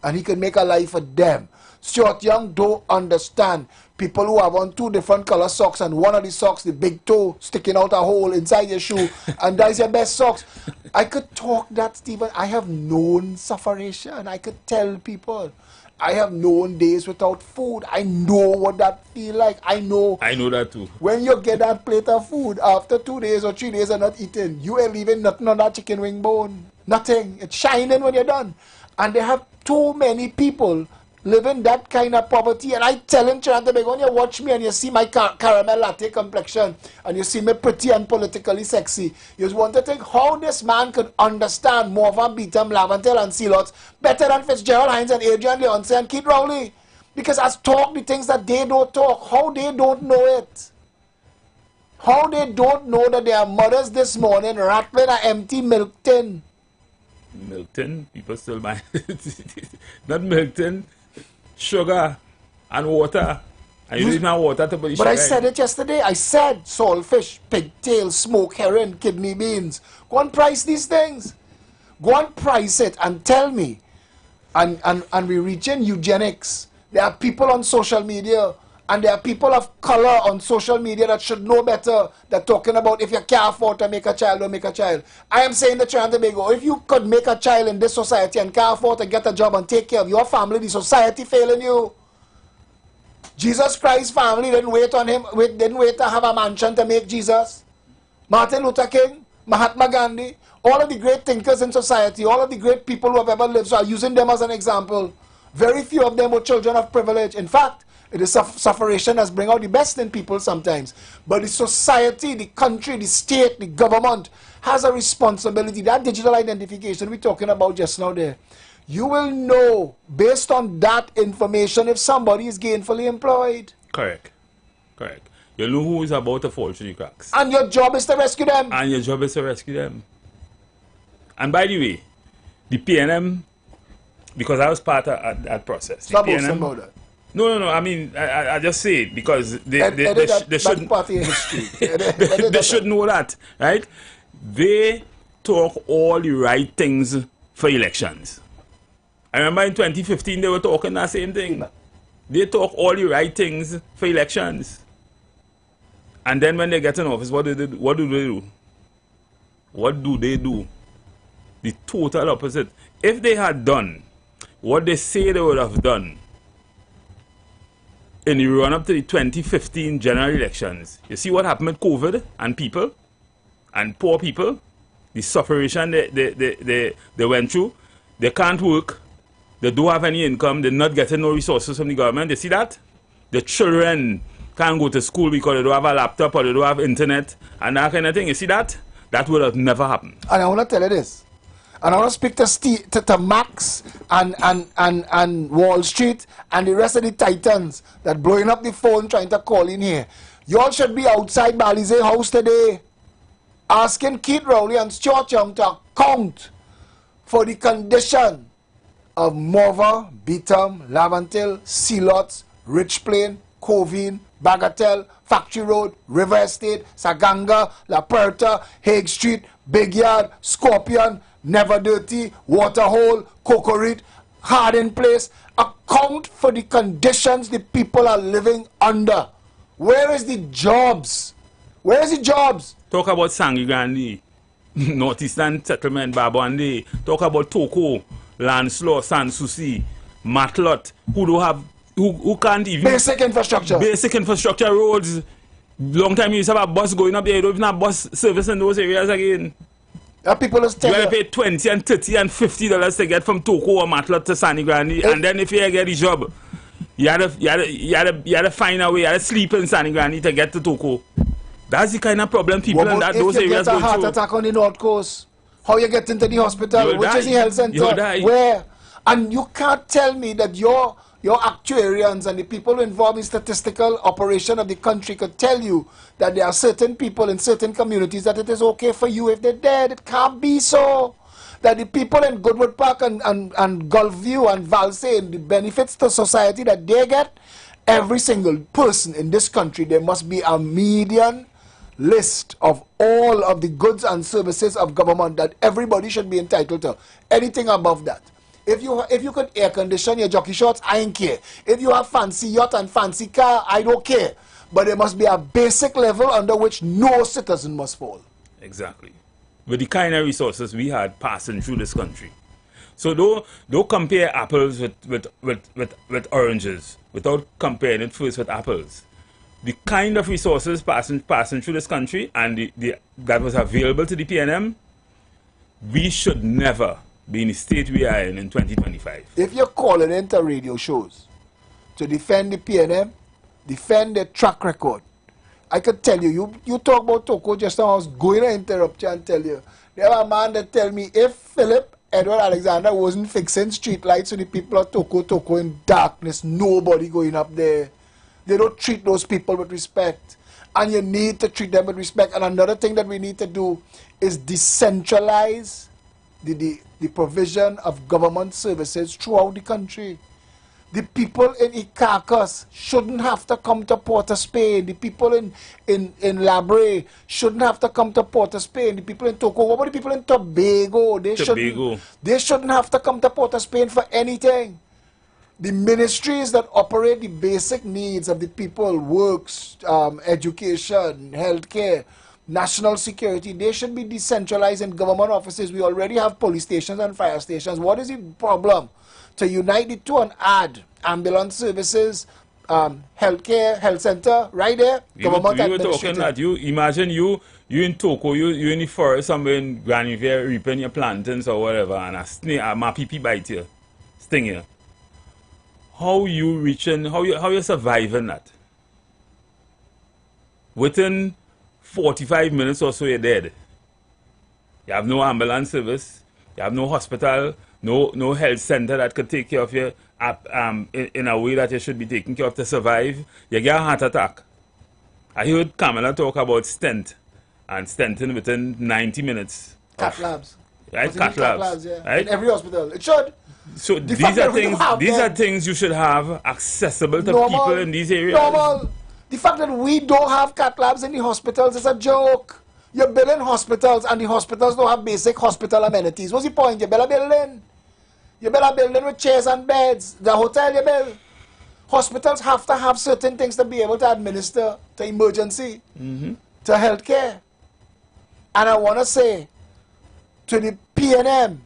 and he can make a life for them. Stuart Young don't understand people who have on 2 different color socks, and one of the socks, the big toe sticking out a hole inside your shoe, and that's your best socks. I could talk that, Stephen. I have known sufferation. I could tell people. I have known days without food. I know what that feel like. I know that too. When you get that plate of food after 2 days or 3 days of not eating, you ain't leaving nothing on that chicken wing bone. Nothing. It's shining when you're done. And they have too many people living that kind of poverty. And I tell him, when you watch me and you see my caramel latte complexion and you see me pretty and politically sexy, you just want to think how this man could understand Morva, Beetham, Lavantel and Sealots better than Fitzgerald Hines and Adrian Leonce and Keith Rowley. Because as talk the things that they don't talk, how they don't know it. How they don't know that their mothers this morning rattling an empty milk tin. Milk tin? People still buy not milk tin. Sugar and water. And you use my water to put the But sugar I said it yesterday. I said saltfish, pigtail, smoked herring, kidney beans. Go and price these things. Go and price it and tell me. And we're reaching eugenics. There are people on social media, and there are people of color on social media that should know better. They're talking about if you can't afford to make a child, don't make a child. I am saying to Trinidad and Tobago, if you could make a child in this society and can't afford to get a job and take care of your family, the society failing you. Jesus Christ's family didn't wait on him, didn't wait to have a mansion to make Jesus. Martin Luther King, Mahatma Gandhi, all of the great thinkers in society, all of the great people who have ever lived, so I'm using them as an example. Very few of them were children of privilege. In fact, it is sufferation that brings out the best in people sometimes. But the society, the country, the state, the government has a responsibility. That digital identification we're talking about just now there. You will know, based on that information, if somebody is gainfully employed. Correct. Correct. You know who is about to fall through the cracks. And your job is to rescue them. And your job is to rescue them. And by the way, the PNM, because I was part of that process. The PNM, about that. No. I mean, I just say it because they shouldn't. They should know that, right? They talk all the right things for elections. I remember in 2015 they were talking that same thing. They talk all the right things for elections, and then when they get in office, what do they do? What do they do? What do they do? The total opposite. If they had done what they say they would have done in the run-up to the 2015 general elections, you see what happened with COVID and people and poor people, the sufferation they went through. They can't work, they don't have any income, they're not getting no resources from the government. You see that? The children can't go to school because they don't have a laptop or they don't have internet and that kind of thing. You see that? That would have never happened. And I want to tell you this. And I want to speak to Max and Wall Street and the rest of the titans that blowing up the phone trying to call in here. Y'all should be outside Balize House today asking Keith Rowley and Stuart Young to account for the condition of Morva, Beetham, Lavantil, Sealots, Rich Plain, Covine, Bagatelle, Factory Road, River Estate, Saganga, La Puerta, Hague Street, Big Yard, Scorpion, Never Dirty, Waterhole, Cocorit, Harding Place. account for the conditions the people are living under. Where is the jobs? Where is the jobs? Talk about Sangre Grande, Northeastern Settlement, Babwande. Talk about Toko, Lanslaw, Sanssouci, Matlot, who can't even... Basic infrastructure. Basic infrastructure, roads. Long time you used to have a bus going up there, you don't even have bus service in those areas again. People is you gotta pay $20 and $30 and $50 to get from Toko or Matlot to Sangre Grande, and then if you get the job, you had to find a way, you had to sleep in Sangre Grande to get to Toko. That's the kind of problem people in those areas go through. If you get a heart attack on the North Coast, how you get into the hospital, which is the health center, where? And you can't tell me that your actuarians and the people involved in statistical operation of the country could tell you that there are certain people in certain communities that it is okay for you if they're dead. It can't be so. That the people in Goodwood Park and Gulfview and Valsay, the benefits to society that they get, every single person in this country, there must be a median list of all of the goods and services of government that everybody should be entitled to. Anything above that. If you could air condition your jockey shorts, I don't care. If you have fancy yacht and fancy car, I don't care. But there must be a basic level under which no citizen must fall. Exactly. With the kind of resources we had passing through this country. So don't compare apples with oranges without comparing it first with apples. The kind of resources passing through this country and that was available to the PNM, we should never be in the state we are in 2025. If you're calling into radio shows to defend the PNM, defend their track record, I could tell you, you talk about Toko just now, I was going to interrupt you and tell you. There was a man that tell me if Philip Edward Alexander wasn't fixing street lights so the people of Toko in darkness, nobody going up there. They don't treat those people with respect. And you need to treat them with respect. And another thing that we need to do is decentralize the provision of government services throughout the country. The people in Icacos shouldn't have to come to Port of Spain. The people in Labre shouldn't have to come to Port of Spain. The people in Toko, what about the people in Tobago? They shouldn't have to come to Port of Spain for anything. The ministries that operate the basic needs of the people, works, education, healthcare, national security, they should be decentralized in government offices. We already have police stations and fire stations. What is the problem? To unite the two and add ambulance services, healthcare, health center, right there, government administrative. We were talking that, you imagine you in Toko, you in the forest somewhere in Granivere reaping your plantains or whatever, and a snake, a mapipi bite you, sting you. How you reaching, how you surviving that? Within 45 minutes or so you're dead. You have no ambulance service, you have no hospital, no health center that could take care of you in a way that you should be taken care of to survive. You get a heart attack. I heard Kamala talk about stent and stenting within 90 minutes. Cath labs. Right, cath labs. Yeah. Right? In every hospital. It should. So these are things you should have accessible to people in these areas. Normal. The fact that we don't have cath labs in the hospitals is a joke. You're building hospitals and the hospitals don't have basic hospital amenities. What's the point? You build a building. You build a building with chairs and beds. The hotel you build. Hospitals have to have certain things to be able to administer to emergency, to healthcare. And I want to say to the PNM,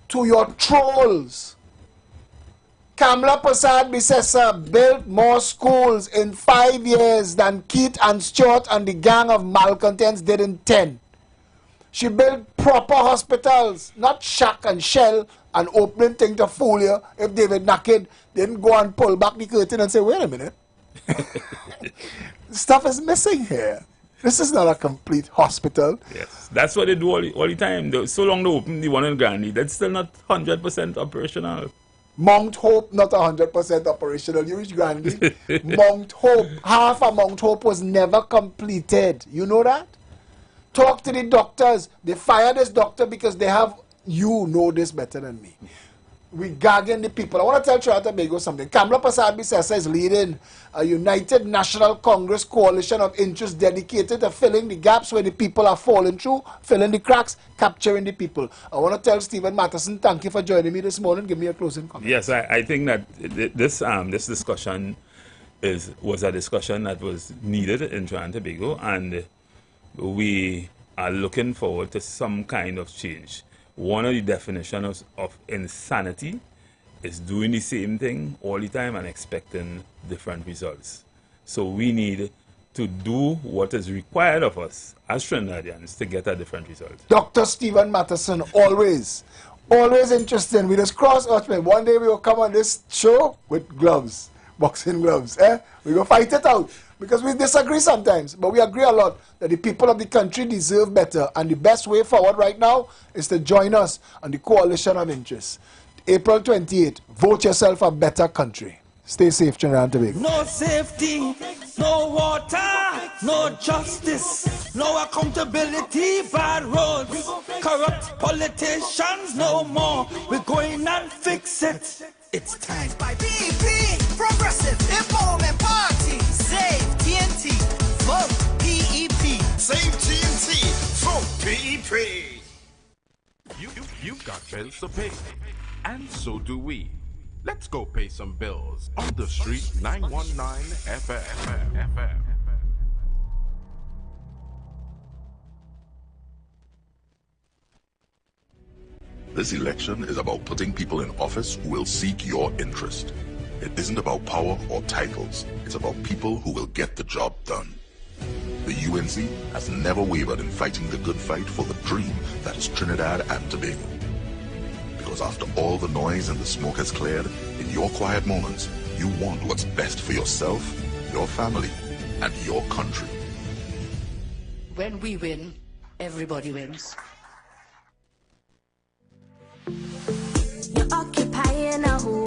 to your trolls, Kamla Prasad Bisesa built more schools in 5 years than Keith and Stuart and the gang of malcontents did in 10. She built proper hospitals, not shack and shell and opening thing to fool you. If David Naked didn't go and pull back the curtain and say, wait a minute, stuff is missing here. This is not a complete hospital. Yes, that's what they do all the time. So long they open the one in Granny, that's still not 100% operational. Mount Hope, not 100% operational. You reach Grandy. Mount Hope, half of Mount Hope was never completed. You know that? Talk to the doctors. They fire this doctor because they have, you know this better than me. we gagging the people. I want to tell Trinidad and Tobago something. Kamla Persad-Bissessa is leading a United National Congress coalition of interests dedicated to filling the gaps where the people are falling through, filling the cracks, capturing the people. I want to tell Stephen Matheson, thank you for joining me this morning. Give me a closing comment. Yes, I think that this discussion was a discussion that was needed in Trinidad and Tobago, and we are looking forward to some kind of change. One of the definitions of insanity is doing the same thing all the time and expecting different results. So we need to do what is required of us as Trinidadians to get a different result. Dr. Stephen Matheson, always interesting. We just cross earth. One day we will come on this show with gloves, boxing gloves. We will fight it out. Because we disagree sometimes, but we agree a lot that the people of the country deserve better. And the best way forward right now is to join us on the coalition of interests. April 28th, vote yourself a better country. Stay safe, Trinidad and Tobago. No safety, no water, no justice, no accountability, bad roads, corrupt politicians, no more. We're going and fix it. It's time. By PEP, Progressive Empowerment Party. Save TNT, vote PEP. Save TNT, vote PEP. You've got bills to pay, and so do we. Let's go pay some bills on the street 919 FM. This election is about putting people in office who will seek your interest. It isn't about power or titles. It's about people who will get the job done. The UNC has never wavered in fighting the good fight for the dream that is Trinidad and Tobago. Because after all the noise and the smoke has cleared, in your quiet moments, you want what's best for yourself, your family, and your country. When we win, everybody wins. You're occupying a whole